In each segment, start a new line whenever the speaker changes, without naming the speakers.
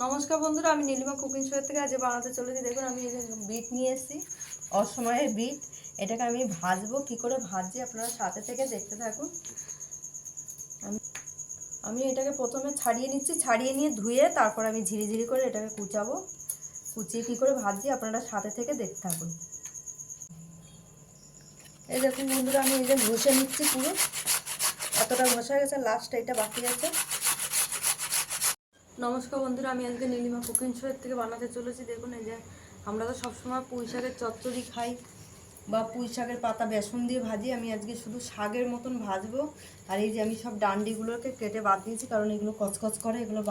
নমস্কার বন্ধুরা, আমি নীলিমা কুকিং শো থেকে আজ বানাতে চলেছি। দেখুন আমি এই যে বিট নিয়ে এসেছি, অসময়ের বিট। এটাকে আমি ভাজবো। কি করে ভাজছি আপনারা সাথে থেকে দেখতে থাকুন। আমি এটাকে প্রথমে ছাড়িয়ে নিচ্ছি, ছাড়িয়ে নিয়ে ধুয়ে তারপর আমি ঝিরি করে এটাকে কুচাবো। কুচিয়ে কী করে ভাজছি আপনারা সাথে থেকে দেখতে থাকুন। এই দেখুন বন্ধুরা, আমি এই যে ঘষে নিচ্ছি, পুরো এতটা ঘষা গেছে, লাস্ট এটা বাকি আছে। নমস্কার বন্ধুরা, আমি আজকে নীলিমা কুকিং শো থেকে বানাতে চলেছি। দেখুন এই যে আমরা তো সবসময় পুঁই শাকের চচ্চড়ি খাই বা পুঁই শাকের পাতা বেসন দিয়ে ভাজি। আমি আজকে শুধু শাকের মতন ভাজবো। আর এই যে আমি সব ডান্ডিগুলোকে কেটে বাদ দিয়েছি, কারণ এগুলো কচকচ করে, এগুলো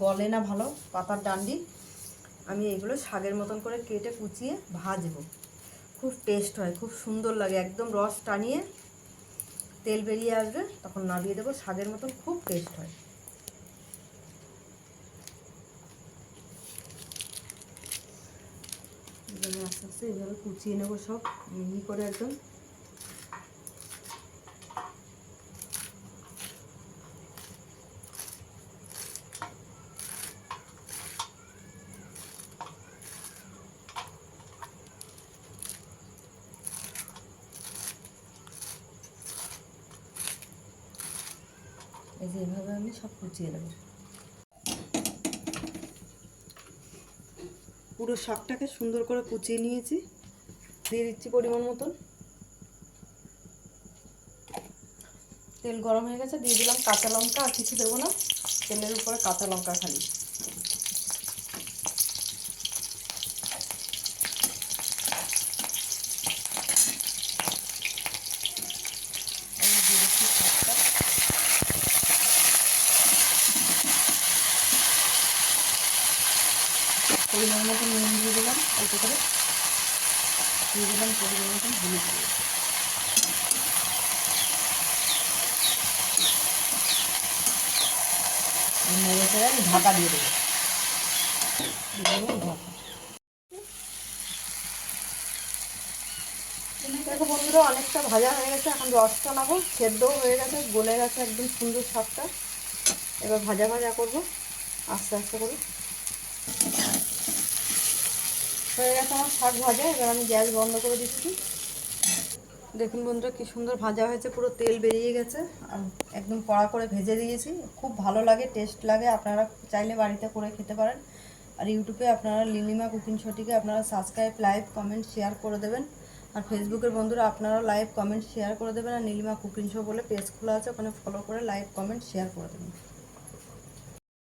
গলে না ভালো পাতার ডান্ডি। আমি এগুলো শাকের মতন করে কেটে কুচিয়ে ভাজবো। খুব টেস্ট হয়, খুব সুন্দর লাগে, একদম রস টানিয়ে তেল বেরিয়ে আসবে, তখন নামিয়ে দেবো। শাকের মতন খুব টেস্ট হয়। আস্তে আস্তে এইভাবে কুচিয়ে নেবো সব মিহি করে একদম। এই যে এইভাবে আমি সব কুচিয়ে নেব। পুরো শাকটাকে সুন্দর করে কুচিয়ে নিয়েছি। দিয়ে দিচ্ছি পরিমাণ মতন তেল। গরম হয়ে গেছে, দিয়ে দিলাম কাঁচা লঙ্কা। আর কিছু দেবো না, তেলের উপরে কাঁচা লঙ্কা খালি। পরিমাণ মতন নুন দিয়ে দিলাম, অল্প করে দিয়ে দিলাম পরিমাণ মতন হলুদ দিয়ে। নেড়ে চেড়ে আমি ঢাকা দিয়ে দেবো। দেখো বন্ধুরা, অনেকটা ভাজা হয়ে গেছে। এখন রসটা নেবো, সেদ্ধও হয়ে গেছে, গলে গেছে একদম সুন্দর শাকটা। এবার ভাজা ভাজা করবো আস্তে আস্তে করে। হয়ে গেছে আমার শাক ভাজা। এবার আমি গ্যাস বন্ধ করে দিচ্ছি। দেখুন বন্ধুরা, কি সুন্দর ভাজা হয়েছে, পুরো তেল বেরিয়ে গেছে। আর একদম কড়া করে ভেজে দিয়েছি। খুব ভালো লাগে, টেস্ট লাগে। আপনারা চাইলে বাড়িতে করে খেতে পারেন। আর ইউটিউবে আপনারা নীলিমা কুকিং শোটিকে আপনারা সাবস্ক্রাইব, লাইক, কমেন্ট, শেয়ার করে দেবেন। আর ফেসবুকের বন্ধুরা আপনারা লাইক, কমেন্ট, শেয়ার করে দেবেন। আর নীলিমা কুকিং শো বলে পেজ খোলা আছে, ওখানে ফলো করে লাইক, কমেন্ট, শেয়ার করে দেবেন।